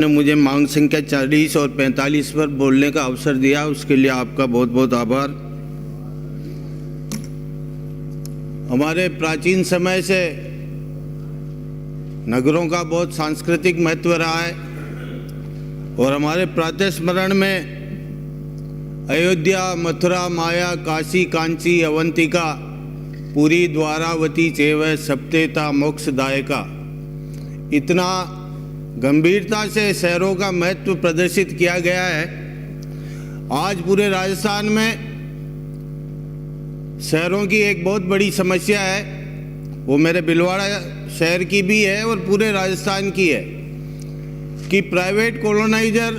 ने मुझे मांग संख्या 40 और 45 पर बोलने का अवसर दिया, उसके लिए आपका बहुत बहुत आभार। हमारे प्राचीन समय से नगरों का बहुत सांस्कृतिक महत्व रहा है और हमारे प्रातः स्मरण में अयोध्या, मथुरा, माया, काशी, कांची, अवंतिका, पुरी, द्वारावती चैव सप्तेता मोक्षदायका, इतना गंभीरता से शहरों का महत्व प्रदर्शित किया गया है। आज पूरे राजस्थान में शहरों की एक बहुत बड़ी समस्या है, वो मेरे भीलवाड़ा शहर की भी है और पूरे राजस्थान की है कि प्राइवेट कॉलोनाइजर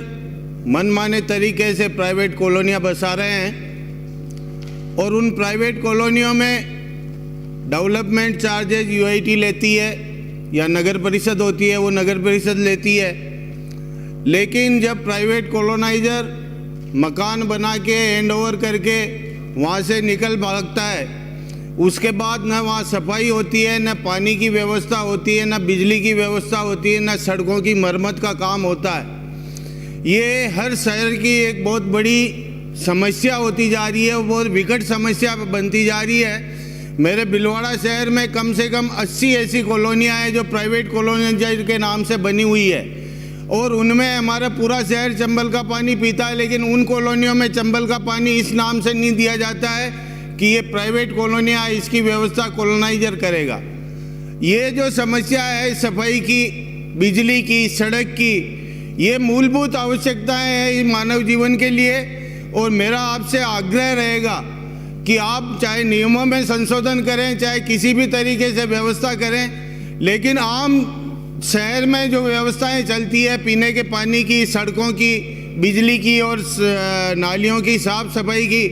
मनमाने तरीके से प्राइवेट कॉलोनियाँ बसा रहे हैं और उन प्राइवेट कॉलोनियों में डेवलपमेंट चार्जेज यूआईटी लेती है या नगर परिषद होती है, वो नगर परिषद लेती है। लेकिन जब प्राइवेट कॉलोनाइजर मकान बना के हैंड ओवर करके वहाँ से निकल भागता है, उसके बाद न वहाँ सफाई होती है, न पानी की व्यवस्था होती है, न बिजली की व्यवस्था होती है, न सड़कों की मरम्मत का काम होता है। ये हर शहर की एक बहुत बड़ी समस्या होती जा रही है, बहुत विकट समस्या बनती जा रही है। मेरे भीलवाड़ा शहर में कम से कम 80 ऐसी कॉलोनियाँ हैं जो प्राइवेट कॉलोनाइजर के नाम से बनी हुई है और उनमें हमारा पूरा शहर चंबल का पानी पीता है, लेकिन उन कॉलोनियों में चंबल का पानी इस नाम से नहीं दिया जाता है कि ये प्राइवेट कॉलोनियाँ, इसकी व्यवस्था कॉलोनाइजर करेगा। ये जो समस्या है सफाई की, बिजली की, सड़क की, ये मूलभूत आवश्यकताएं हैं मानव जीवन के लिए। और मेरा आपसे आग्रह रहेगा कि आप चाहे नियमों में संशोधन करें, चाहे किसी भी तरीके से व्यवस्था करें, लेकिन आम शहर में जो व्यवस्थाएं चलती है पीने के पानी की, सड़कों की, बिजली की और नालियों की साफ सफाई की,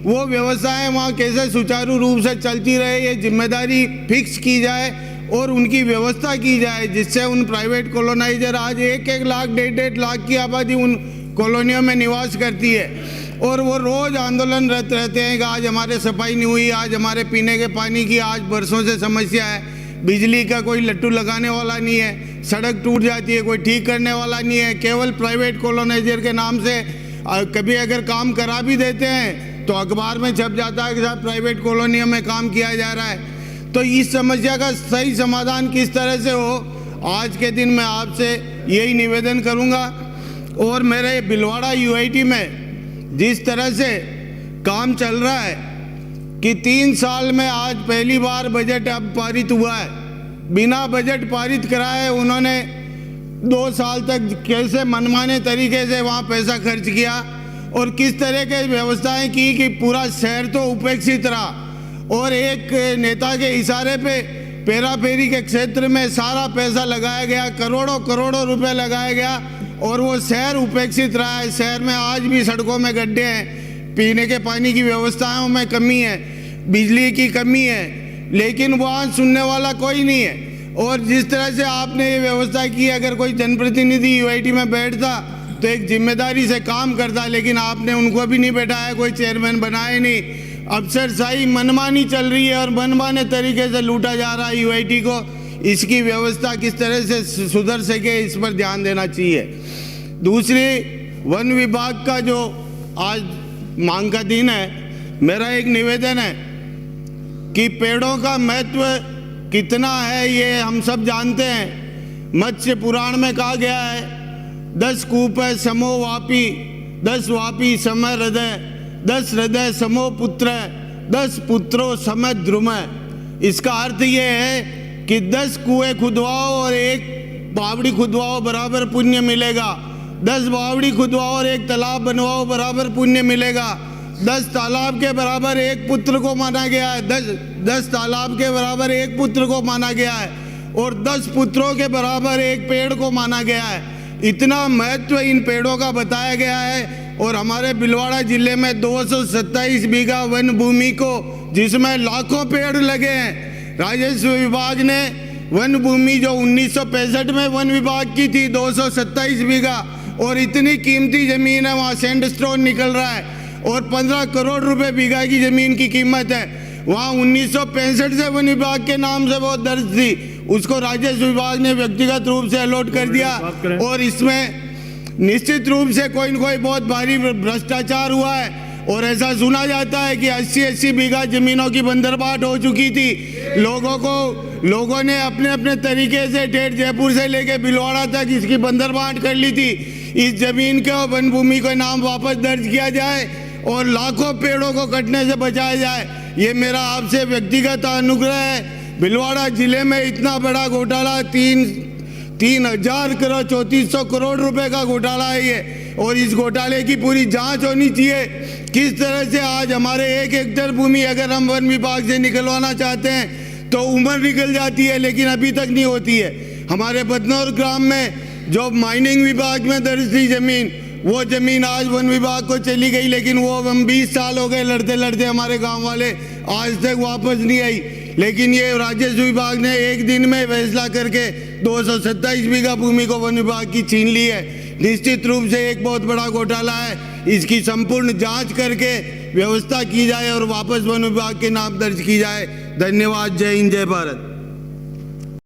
वो व्यवस्थाएं वहाँ कैसे सुचारू रूप से चलती रहे, ये जिम्मेदारी फिक्स की जाए और उनकी व्यवस्था की जाए, जिससे उन प्राइवेट कॉलोनाइजर आज 1-1 लाख, 1.5 लाख की आबादी उन कॉलोनियों में निवास करती है और वो रोज़ आंदोलनरत रहते हैं कि आज हमारे सफाई नहीं हुई, आज हमारे पीने के पानी की आज बरसों से समस्या है, बिजली का कोई लट्टू लगाने वाला नहीं है, सड़क टूट जाती है, कोई ठीक करने वाला नहीं है। केवल प्राइवेट कॉलोनाइजर के नाम से कभी अगर काम करा भी देते हैं तो अखबार में छप जाता है कि साहब प्राइवेट कॉलोनियों में काम किया जा रहा है। तो इस समस्या का सही समाधान किस तरह से हो, आज के दिन मैं आपसे यही निवेदन करूँगा। और मेरे भीलवाड़ा यूआईटी में जिस तरह से काम चल रहा है कि 3 साल में आज पहली बार बजट अब पारित हुआ है, बिना बजट पारित कराए उन्होंने 2 साल तक कैसे मनमाने तरीके से वहाँ पैसा खर्च किया और किस तरह के व्यवस्थाएं की कि पूरा शहर तो उपेक्षित रहा और एक नेता के इशारे पे पेरा फेरी के क्षेत्र में सारा पैसा लगाया गया, करोड़ों करोड़ों रुपए लगाया गया और वो शहर उपेक्षित रहा है। शहर में आज भी सड़कों में गड्ढे हैं, पीने के पानी की व्यवस्थाओं में कमी है, बिजली की कमी है, लेकिन वहाँ सुनने वाला कोई नहीं है। और जिस तरह से आपने ये व्यवस्था की, अगर कोई जनप्रतिनिधि यूआईटी में बैठता तो एक जिम्मेदारी से काम करता, लेकिन आपने उनको भी नहीं बैठाया, कोई चेयरमैन बनाए नहीं। अफसरशाही मनमानी चल रही है और मनमाने तरीके से लूटा जा रहा है यूआईटी को। इसकी व्यवस्था किस तरह से सुधर सके, इस पर ध्यान देना चाहिए। दूसरी, वन विभाग का जो आज मांग का दिन है, मेरा एक निवेदन है कि पेड़ों का महत्व कितना है ये हम सब जानते हैं। मत्स्य पुराण में कहा गया है 10 कूप समो वापी, 10 वापी सम हृदय, 10 हृदय समो पुत्र, 10 पुत्रों सम ध्रुम। इसका अर्थ ये है कि 10 कुएं खुदवाओ और 1 बावड़ी खुदवाओ, बराबर पुण्य मिलेगा। 10 बावड़ी खुदवाओ और 1 तालाब बनवाओ, बराबर पुण्य मिलेगा। 10 तालाब के बराबर 1 पुत्र को माना गया है, 10 तालाब के बराबर 1 पुत्र को माना गया है और 10 पुत्रों के बराबर 1 पेड़ को माना गया है। इतना महत्व इन पेड़ों का बताया गया है। और हमारे भीलवाड़ा जिले में 227 बीघा वन भूमि को, जिसमें लाखों पेड़ लगे हैं, राजस्व विभाग ने वन भूमि जो 1965 में वन विभाग की थी 227 बीघा और इतनी कीमती जमीन है, वहाँ सैंडस्टोन निकल रहा है और 15 करोड़ रुपए बीघा की जमीन की कीमत है। वहाँ 1965 से वन विभाग के नाम से वो दर्ज थी, उसको राजस्व विभाग ने व्यक्तिगत रूप से अलॉट कर दिया और इसमें निश्चित रूप से कोई न कोई बहुत भारी भ्रष्टाचार हुआ है और ऐसा सुना जाता है कि 80-80 बीघा जमीनों की बंदरबाट हो चुकी थी। लोगों ने अपने अपने तरीके से ठेठ जयपुर से लेके भीलवाड़ा तक इसकी बंदरबाट कर ली थी। इस जमीन के और वन भूमि का नाम वापस दर्ज किया जाए और लाखों पेड़ों को कटने से बचाया जाए, ये मेरा आपसे व्यक्तिगत अनुग्रह है। भीलवाड़ा जिले में इतना बड़ा घोटाला 3,000 करोड़ 3400 करोड़ रुपए का घोटाला है ये, और इस घोटाले की पूरी जांच होनी चाहिए। किस तरह से आज हमारे 1 हेक्टेयर भूमि अगर हम वन विभाग से निकलवाना चाहते हैं तो उम्र निकल जाती है, लेकिन अभी तक नहीं होती है। हमारे बदनौर ग्राम में जो माइनिंग विभाग में दर्ज थी जमीन, वो जमीन आज वन विभाग को चली गई, लेकिन वो हम 20 साल हो गए लड़ते लड़ते हमारे गांव वाले आज तक वापस नहीं आई। लेकिन ये राजस्व विभाग ने एक दिन में फैसला करके 227 बीघा भूमि को वन विभाग की छीन ली है। निश्चित रूप से एक बहुत बड़ा घोटाला है, इसकी संपूर्ण जांच करके व्यवस्था की जाए और वापस वन विभाग के नाम दर्ज की जाए। धन्यवाद। जय हिंद, जय भारत।